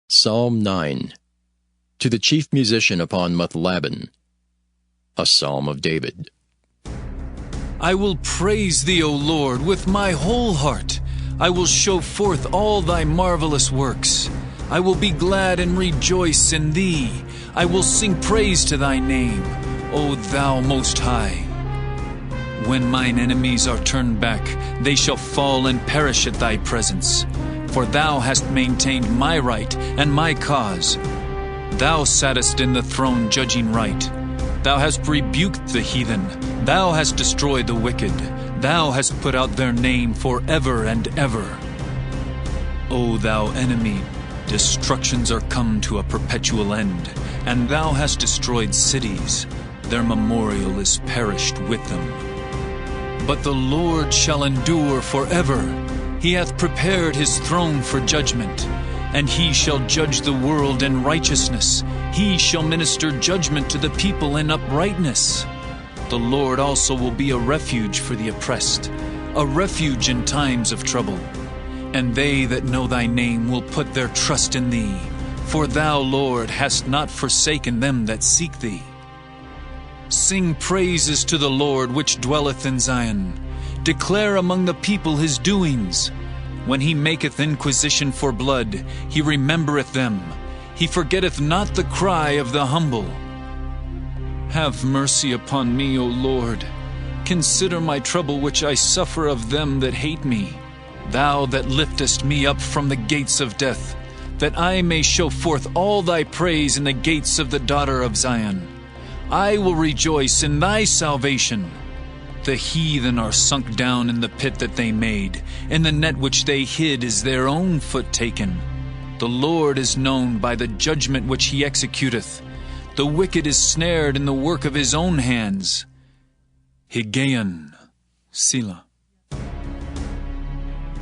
Psalm 9. To the chief musician upon Muthlabben. A psalm of David. I will praise thee, O Lord, with my whole heart. I will show forth all thy marvelous works. I will be glad and rejoice in thee. I will sing praise to thy name, O thou Most High. When mine enemies are turned back, they shall fall and perish at thy presence. For thou hast maintained my right and my cause. Thou sattest in the throne judging right. Thou hast rebuked the heathen. Thou hast destroyed the wicked. Thou hast put out their name forever and ever. O thou enemy, destructions are come to a perpetual end, and thou hast destroyed cities. Their memorial is perished with them. But the Lord shall endure forever. He hath prepared his throne for judgment, and he shall judge the world in righteousness. He shall minister judgment to the people in uprightness. The Lord also will be a refuge for the oppressed, a refuge in times of trouble. And they that know thy name will put their trust in thee. For thou, Lord, hast not forsaken them that seek thee. Sing praises to the Lord which dwelleth in Zion. Declare among the people his doings. When he maketh inquisition for blood, he remembereth them. He forgetteth not the cry of the humble. Have mercy upon me, O Lord. Consider my trouble which I suffer of them that hate me. Thou that liftest me up from the gates of death, that I may show forth all thy praise in the gates of the daughter of Zion. I will rejoice in thy salvation. The heathen are sunk down in the pit that they made. In the net which they hid is their own foot taken. The Lord is known by the judgment which he executeth. The wicked is snared in the work of his own hands. Higgaion, Selah.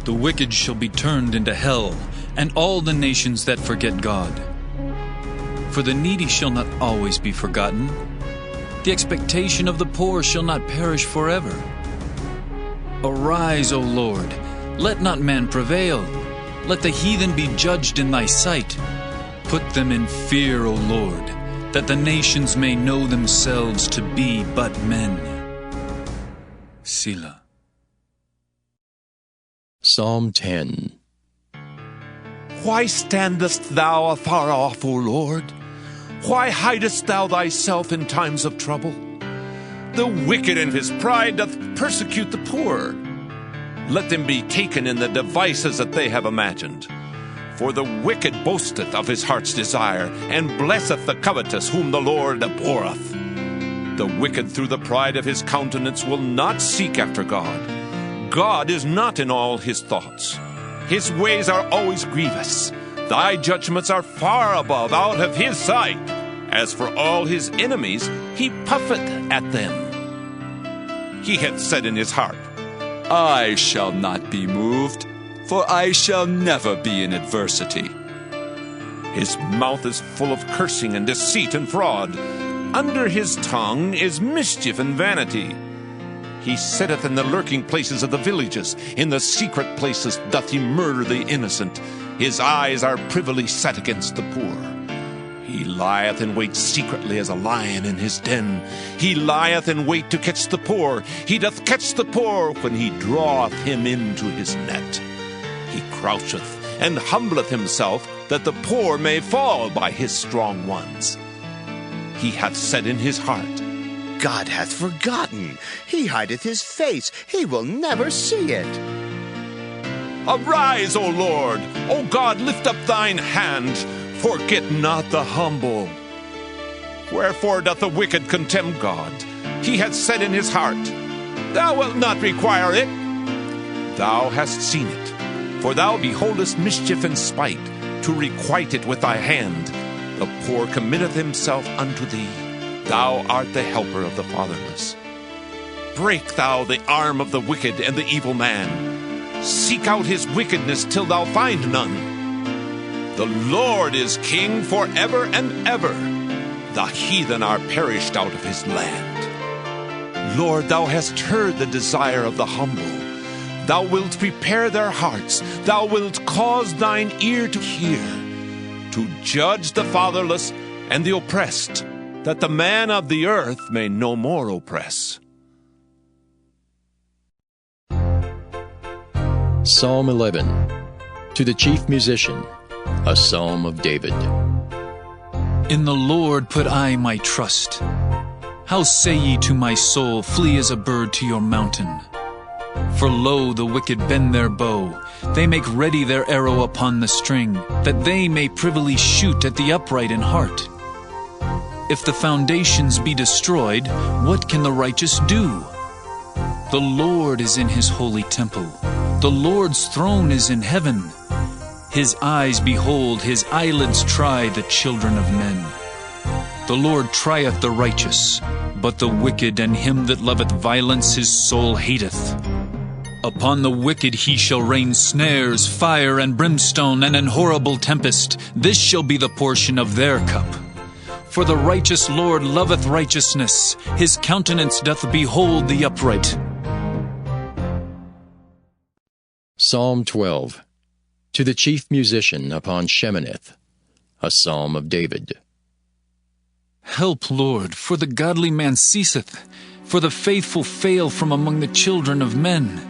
The wicked shall be turned into hell, and all the nations that forget God. For the needy shall not always be forgotten. The expectation of the poor shall not perish forever. Arise, O Lord, let not man prevail. Let the heathen be judged in thy sight. Put them in fear, O Lord, that the nations may know themselves to be but men. Selah. Psalm 10. Why standest thou afar off, O Lord? Why hidest thou thyself in times of trouble? The wicked in his pride doth persecute the poor. Let them be taken in the devices that they have imagined. For the wicked boasteth of his heart's desire, and blesseth the covetous whom the Lord abhorreth. The wicked through the pride of his countenance will not seek after God. God is not in all his thoughts. His ways are always grievous. Thy judgments are far above, out of his sight. As for all his enemies, he puffeth at them. He hath said in his heart, I shall not be moved, for I shall never be in adversity. His mouth is full of cursing and deceit and fraud. Under his tongue is mischief and vanity. He sitteth in the lurking places of the villages. In the secret places doth he murder the innocent. His eyes are privily set against the poor. He lieth in wait secretly as a lion in his den. He lieth in wait to catch the poor. He doth catch the poor when he draweth him into his net. He croucheth and humbleth himself, that the poor may fall by his strong ones. He hath said in his heart, God hath forgotten. He hideth his face. He will never see it. Arise, O Lord! O God, lift up thine hand. Forget not the humble. Wherefore doth the wicked contemn God? He hath said in his heart, Thou wilt not require it. Thou hast seen it, for thou beholdest mischief and spite, to requite it with thy hand. The poor committeth himself unto thee. Thou art the helper of the fatherless. Break thou the arm of the wicked and the evil man. Seek out his wickedness till thou find none. The Lord is king forever and ever. The heathen are perished out of his land. Lord, thou hast heard the desire of the humble. Thou wilt prepare their hearts. Thou wilt cause thine ear to hear. to judge the fatherless and the oppressed, that the man of the earth may no more oppress. Psalm 11. To the chief musician, a psalm of David. In the Lord put I my trust. How say ye to my soul, flee as a bird to your mountain? For lo, the wicked bend their bow, they make ready their arrow upon the string, that they may privily shoot at the upright in heart. If the foundations be destroyed, what can the righteous do? The Lord is in his holy temple. The Lord's throne is in heaven. His eyes behold, his eyelids try the children of men. The Lord trieth the righteous, but the wicked and him that loveth violence his soul hateth. Upon the wicked he shall rain snares, fire and brimstone, and an horrible tempest. This shall be the portion of their cup. For the righteous Lord loveth righteousness, his countenance doth behold the upright. Psalm 12. To the chief musician upon Sheminith, a psalm of David. Help, Lord, for the godly man ceaseth, for the faithful fail from among the children of men.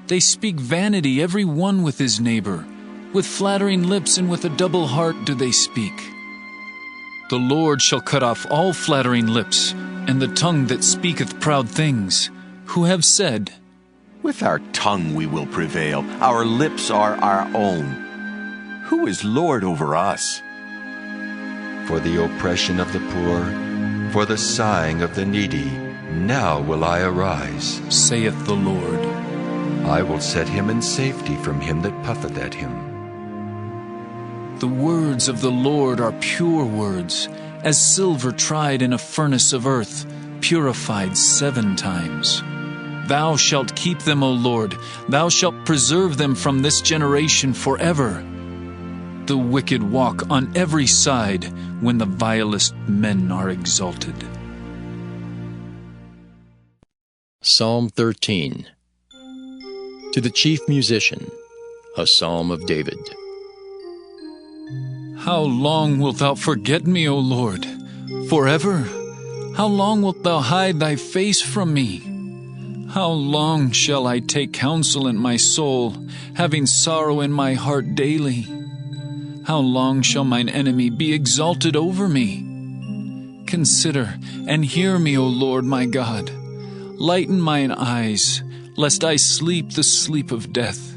They speak vanity every one with his neighbor. With flattering lips and with a double heart do they speak. The Lord shall cut off all flattering lips, and the tongue that speaketh proud things, who have said, With our tongue we will prevail. Our lips are our own. Who is Lord over us? For the oppression of the poor, for the sighing of the needy, now will I arise, saith the Lord. I will set him in safety from him that puffeth at him. The words of the Lord are pure words, as silver tried in a furnace of earth, purified 7 times. Thou shalt keep them, O Lord, thou shalt preserve them from this generation forever. The wicked walk on every side when the vilest men are exalted. Psalm 13. To the chief musician, a psalm of David. How long wilt thou forget me, O Lord? Forever? How long wilt thou hide thy face from me? How long shall I take counsel in my soul, having sorrow in my heart daily? How long shall mine enemy be exalted over me? Consider and hear me, O Lord my God. Lighten mine eyes, lest I sleep the sleep of death.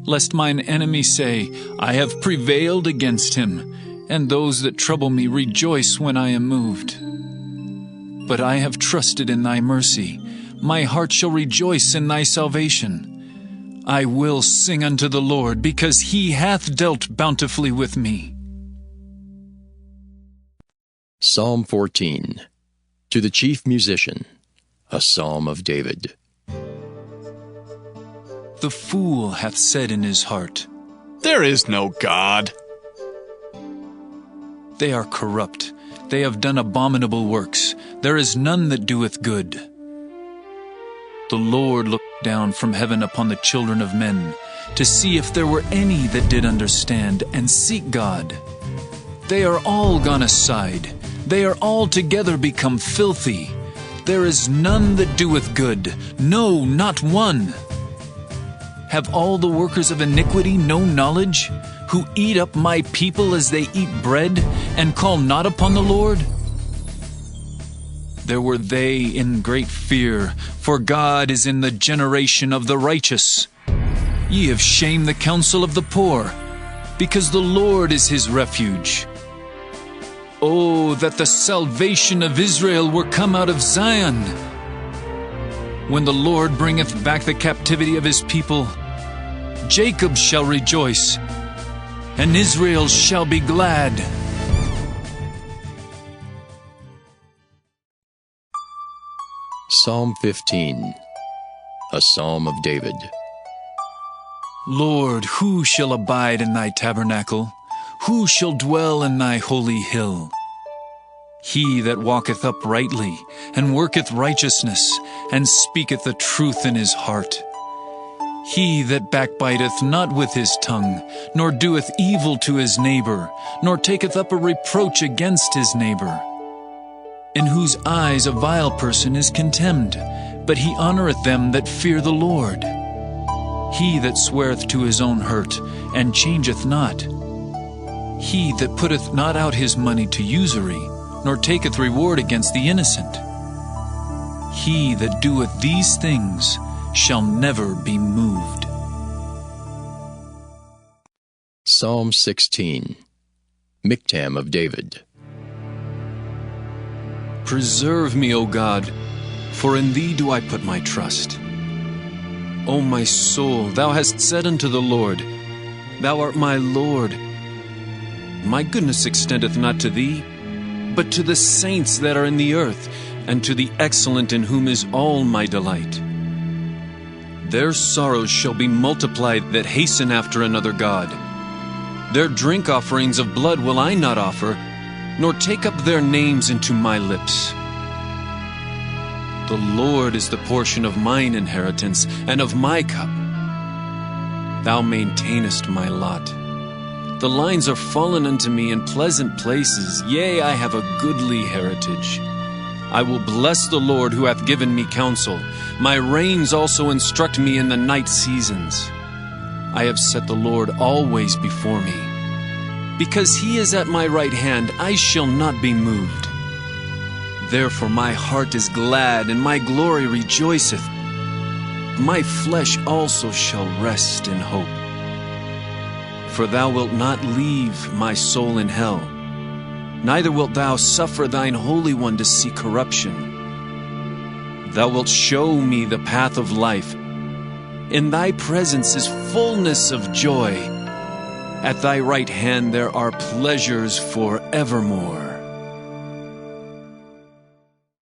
Lest mine enemy say, I have prevailed against him, and those that trouble me rejoice when I am moved. But I have trusted in thy mercy. My heart shall rejoice in thy salvation. I will sing unto the Lord, because he hath dealt bountifully with me. Psalm 14. To the chief musician, a psalm of David. The fool hath said in his heart, There is no God. They are corrupt. They have done abominable works. There is none that doeth good. The Lord looked down from heaven upon the children of men, to see if there were any that did understand and seek God. They are all gone aside. They are altogether become filthy. There is none that doeth good, no, not one. Have all the workers of iniquity no knowledge, who eat up my people as they eat bread, and call not upon the Lord? There were they in great fear, for God is in the generation of the righteous. Ye have shamed the counsel of the poor, because the Lord is his refuge. Oh, that the salvation of Israel were come out of Zion! When the Lord bringeth back the captivity of his people, Jacob shall rejoice, and Israel shall be glad. Psalm 15. A psalm of David. Lord, who shall abide in thy tabernacle? Who shall dwell in thy holy hill? He that walketh uprightly, and worketh righteousness, and speaketh the truth in his heart. He that backbiteth not with his tongue, nor doeth evil to his neighbor, nor taketh up a reproach against his neighbor, in whose eyes a vile person is contemned, but he honoureth them that fear the Lord. He that sweareth to his own hurt, and changeth not. He that putteth not out his money to usury, nor taketh reward against the innocent. He that doeth these things shall never be moved. Psalm 16. Miktam of David. Preserve me, O God, for in thee do I put my trust. O my soul, thou hast said unto the Lord, Thou art my Lord. My goodness extendeth not to thee, but to the saints that are in the earth, and to the excellent in whom is all my delight. Their sorrows shall be multiplied that hasten after another god. Their drink offerings of blood will I not offer, nor take up their names into my lips. The Lord is the portion of mine inheritance, and of my cup. Thou maintainest my lot. The lines are fallen unto me in pleasant places, yea, I have a goodly heritage. I will bless the Lord who hath given me counsel. My reins also instruct me in the night seasons. I have set the Lord always before me. Because he is at my right hand, I shall not be moved. Therefore my heart is glad, and my glory rejoiceth. My flesh also shall rest in hope. For thou wilt not leave my soul in hell, neither wilt thou suffer thine Holy One to see corruption. Thou wilt show me the path of life. In thy presence is fullness of joy. At thy right hand there are pleasures forevermore.